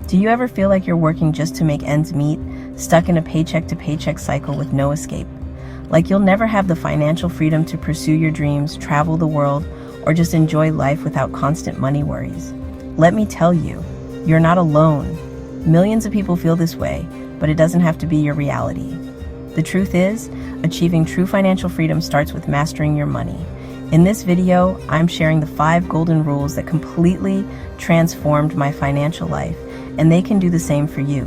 Do you ever feel like you're working just to make ends meet, stuck in a paycheck-to-paycheck cycle with no escape? Like you'll never have the financial freedom to pursue your dreams, travel the world, or just enjoy life without constant money worries? Let me tell you, you're not alone. Millions of people feel this way, but it doesn't have to be your reality. The truth is, achieving true financial freedom starts with mastering your money. In this video, I'm sharing the 5 golden rules that completely transformed my financial life, and they can do the same for you.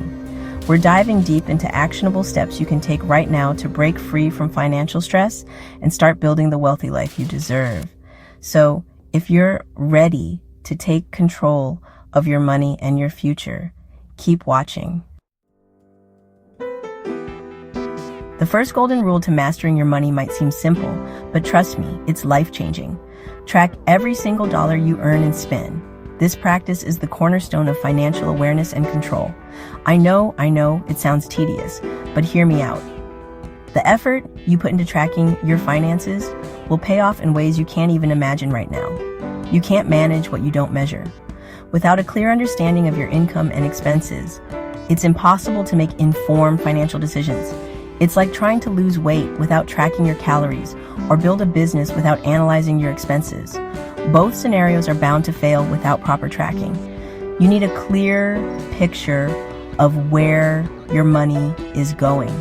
We're diving deep into actionable steps you can take right now to break free from financial stress and start building the wealthy life you deserve. So, if you're ready to take control of your money and your future, keep watching. The first golden rule to mastering your money might seem simple, but trust me, it's life-changing. Track every single dollar you earn and spend. This practice is the cornerstone of financial awareness and control. I know, it sounds tedious, but hear me out. The effort you put into tracking your finances will pay off in ways you can't even imagine right now. You can't manage what you don't measure. Without a clear understanding of your income and expenses, it's impossible to make informed financial decisions. It's like trying to lose weight without tracking your calories or build a business without analyzing your expenses. Both scenarios are bound to fail without proper tracking. You need a clear picture of where your money is going.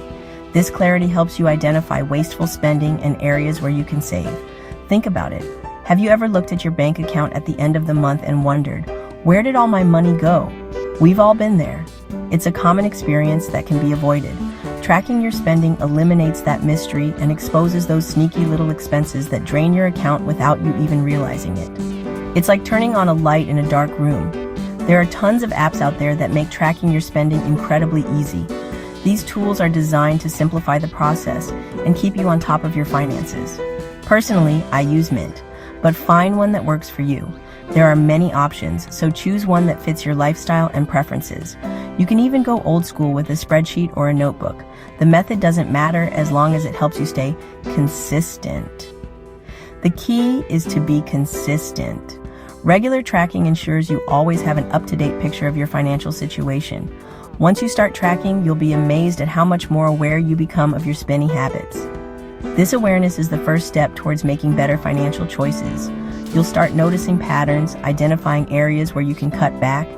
This clarity helps you identify wasteful spending and areas where you can save. Think about it. Have you ever looked at your bank account at the end of the month and wondered, where did all my money go? We've all been there. It's a common experience that can be avoided. Tracking your spending eliminates that mystery and exposes those sneaky little expenses that drain your account without you even realizing it. It's like turning on a light in a dark room. There are tons of apps out there that make tracking your spending incredibly easy. These tools are designed to simplify the process and keep you on top of your finances. Personally, I use Mint, but find one that works for you. There are many options, so choose one that fits your lifestyle and preferences. You can even go old school with a spreadsheet or a notebook. The method doesn't matter as long as it helps you stay consistent. The key is to be consistent. Regular tracking ensures you always have an up-to-date picture of your financial situation. Once you start tracking, you'll be amazed at how much more aware you become of your spending habits. This awareness is the first step towards making better financial choices. You'll start noticing patterns, identifying areas where you can cut back,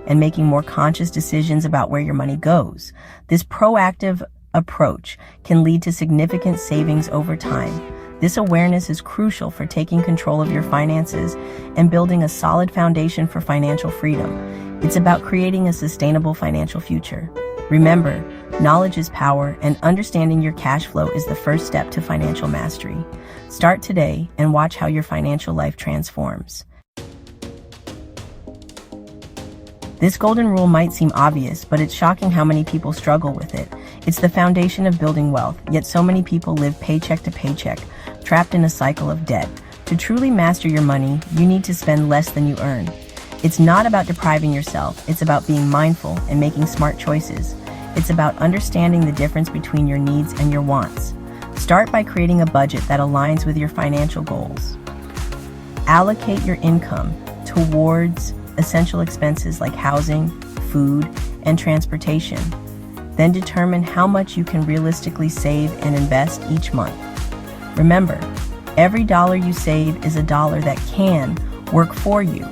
and making more conscious decisions about where your money goes. This proactive approach can lead to significant savings over time. This awareness is crucial for taking control of your finances and building a solid foundation for financial freedom. It's about creating a sustainable financial future. Remember, knowledge is power, and understanding your cash flow is the first step to financial mastery. Start today and watch how your financial life transforms. This golden rule might seem obvious, but it's shocking how many people struggle with it. It's the foundation of building wealth, yet so many people live paycheck to paycheck, trapped in a cycle of debt. To truly master your money, you need to spend less than you earn. It's not about depriving yourself, it's about being mindful and making smart choices. It's about understanding the difference between your needs and your wants. Start by creating a budget that aligns with your financial goals. Allocate your income towards essential expenses like housing, food, and transportation. Then determine how much you can realistically save and invest each month. Remember, every dollar you save is a dollar that can work for you,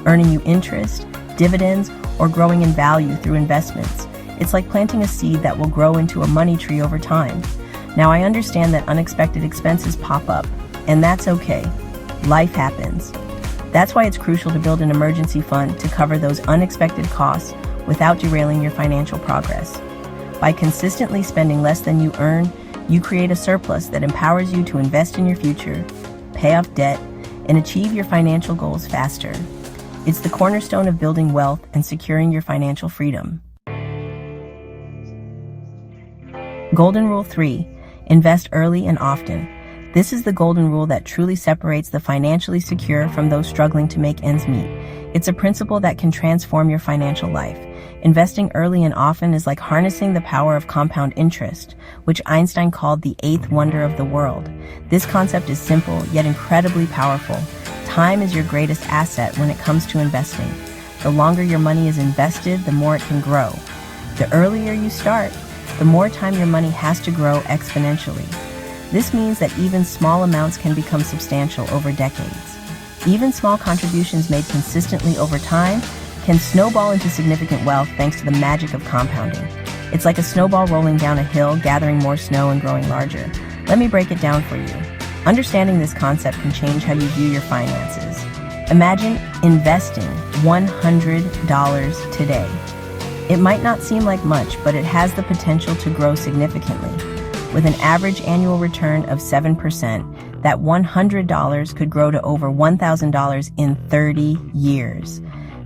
earning you interest, dividends, or growing in value through investments. It's like planting a seed that will grow into a money tree over time. Now, I understand that unexpected expenses pop up, and that's okay. Life happens. That's why it's crucial to build an emergency fund to cover those unexpected costs without derailing your financial progress. By consistently spending less than you earn, you create a surplus that empowers you to invest in your future, pay off debt, and achieve your financial goals faster. It's the cornerstone of building wealth and securing your financial freedom. Golden Rule 3. Invest early and often. This is the golden rule that truly separates the financially secure from those struggling to make ends meet. It's a principle that can transform your financial life. Investing early and often is like harnessing the power of compound interest, which Einstein called the 8th wonder of the world. This concept is simple, yet incredibly powerful. Time is your greatest asset when it comes to investing. The longer your money is invested, the more it can grow. The earlier you start, the more time your money has to grow exponentially. This means that even small amounts can become substantial over decades. Even small contributions made consistently over time can snowball into significant wealth thanks to the magic of compounding. It's like a snowball rolling down a hill, gathering more snow and growing larger. Let me break it down for you. Understanding this concept can change how you view your finances. Imagine investing $100 today. It might not seem like much, but it has the potential to grow significantly. With an average annual return of 7%, that $100 could grow to over $1,000 in 30 years.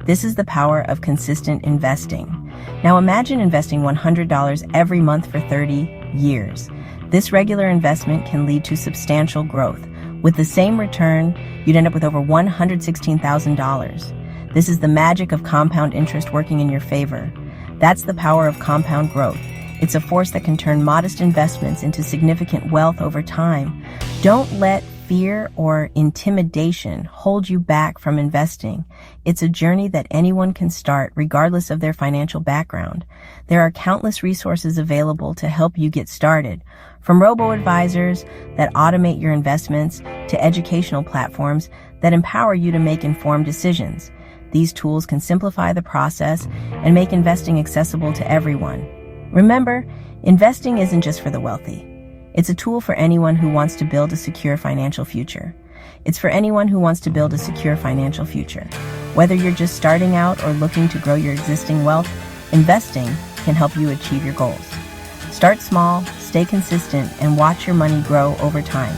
This is the power of consistent investing. Now imagine investing $100 every month for 30 years. This regular investment can lead to substantial growth. With the same return, you'd end up with over $116,000. This is the magic of compound interest working in your favor. That's the power of compound growth. It's a force that can turn modest investments into significant wealth over time. Don't let fear or intimidation hold you back from investing. It's a journey that anyone can start, regardless of their financial background. There are countless resources available to help you get started, from robo-advisors that automate your investments to educational platforms that empower you to make informed decisions. These tools can simplify the process and make investing accessible to everyone. Remember, investing isn't just for the wealthy. It's a tool for anyone who wants to build a secure financial future. It's for anyone who wants to build a secure financial future. Whether you're just starting out or looking to grow your existing wealth, investing can help you achieve your goals. Start small, stay consistent, and watch your money grow over time.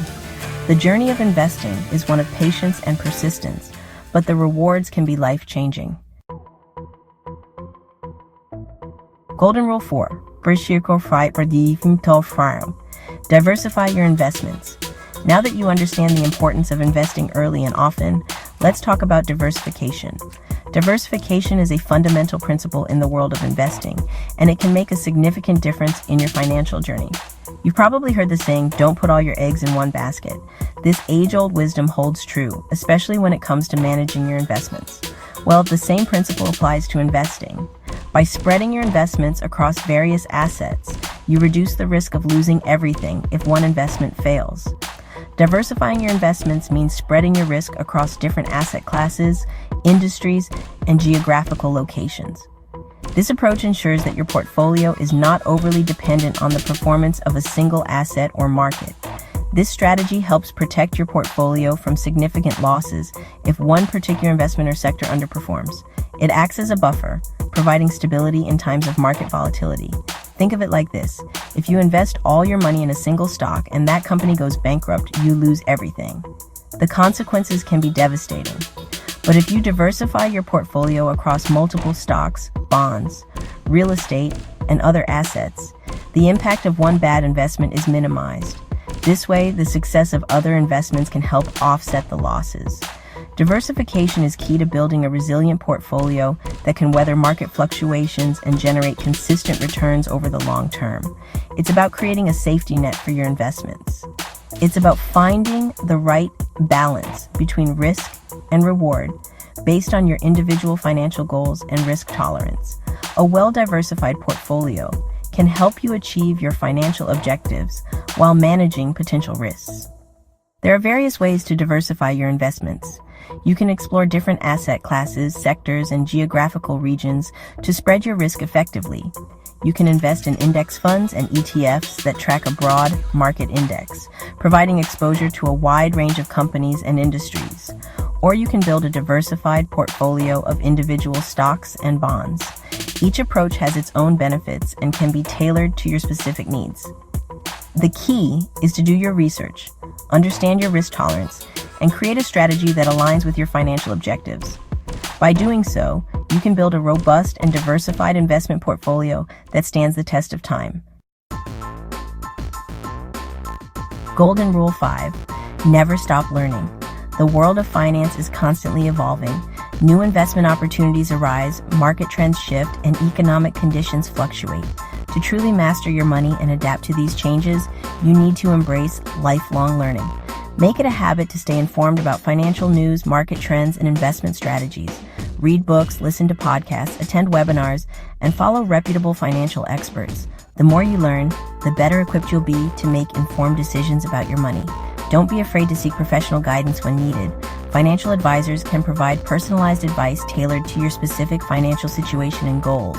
The journey of investing is one of patience and persistence, but the rewards can be life-changing. Golden Rule 4. Diversify your investments. Now that you understand the importance of investing early and often, let's talk about diversification. Diversification is a fundamental principle in the world of investing, and it can make a significant difference in your financial journey. You've probably heard the saying, don't put all your eggs in one basket. This age-old wisdom holds true, especially when it comes to managing your investments. Well, the same principle applies to investing. By spreading your investments across various assets, you reduce the risk of losing everything if one investment fails. Diversifying your investments means spreading your risk across different asset classes, industries, and geographical locations. This approach ensures that your portfolio is not overly dependent on the performance of a single asset or market. This strategy helps protect your portfolio from significant losses if one particular investment or sector underperforms. It acts as a buffer, providing stability in times of market volatility. Think of it like this. If you invest all your money in a single stock and that company goes bankrupt, you lose everything. The consequences can be devastating. But if you diversify your portfolio across multiple stocks, bonds, real estate, and other assets, the impact of one bad investment is minimized. This way, the success of other investments can help offset the losses. Diversification is key to building a resilient portfolio that can weather market fluctuations and generate consistent returns over the long term. It's about creating a safety net for your investments. It's about finding the right balance between risk and reward based on your individual financial goals and risk tolerance. A well-diversified portfolio can help you achieve your financial objectives while managing potential risks. There are various ways to diversify your investments. You can explore different asset classes, sectors, and geographical regions to spread your risk effectively. You can invest in index funds and ETFs that track a broad market index, providing exposure to a wide range of companies and industries. Or you can build a diversified portfolio of individual stocks and bonds. Each approach has its own benefits and can be tailored to your specific needs. The key is to do your research, understand your risk tolerance, and create a strategy that aligns with your financial objectives. By doing so, you can build a robust and diversified investment portfolio that stands the test of time. Golden Rule 5. Never stop learning. The world of finance is constantly evolving. New investment opportunities arise, market trends shift, and economic conditions fluctuate. To truly master your money and adapt to these changes, you need to embrace lifelong learning. Make it a habit to stay informed about financial news, market trends, and investment strategies. Read books, listen to podcasts, attend webinars, and follow reputable financial experts. The more you learn, the better equipped you'll be to make informed decisions about your money. Don't be afraid to seek professional guidance when needed. Financial advisors can provide personalized advice tailored to your specific financial situation and goals.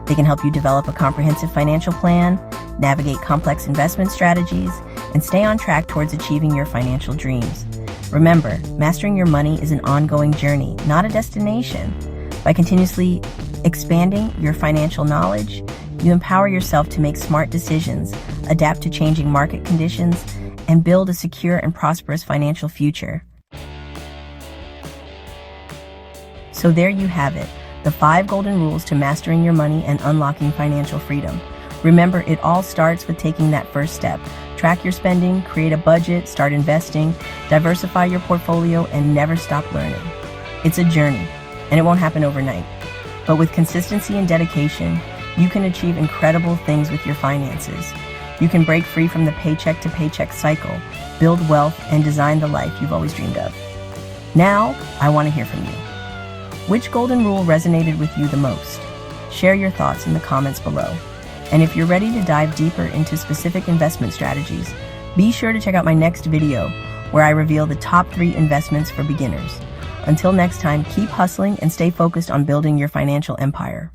They can help you develop a comprehensive financial plan, navigate complex investment strategies, and stay on track towards achieving your financial dreams. Remember, mastering your money is an ongoing journey, not a destination. By continuously expanding your financial knowledge, you empower yourself to make smart decisions, adapt to changing market conditions, and build a secure and prosperous financial future. So there you have it, the 5 golden rules to mastering your money and unlocking financial freedom. Remember, it all starts with taking that first step. Track your spending, create a budget, start investing, diversify your portfolio, and never stop learning. It's a journey, and it won't happen overnight. But with consistency and dedication, you can achieve incredible things with your finances. You can break free from the paycheck to paycheck cycle, build wealth, and design the life you've always dreamed of. Now, I want to hear from you. Which golden rule resonated with you the most? Share your thoughts in the comments below. And if you're ready to dive deeper into specific investment strategies, be sure to check out my next video where I reveal the top 3 investments for beginners. Until next time, keep hustling and stay focused on building your financial empire.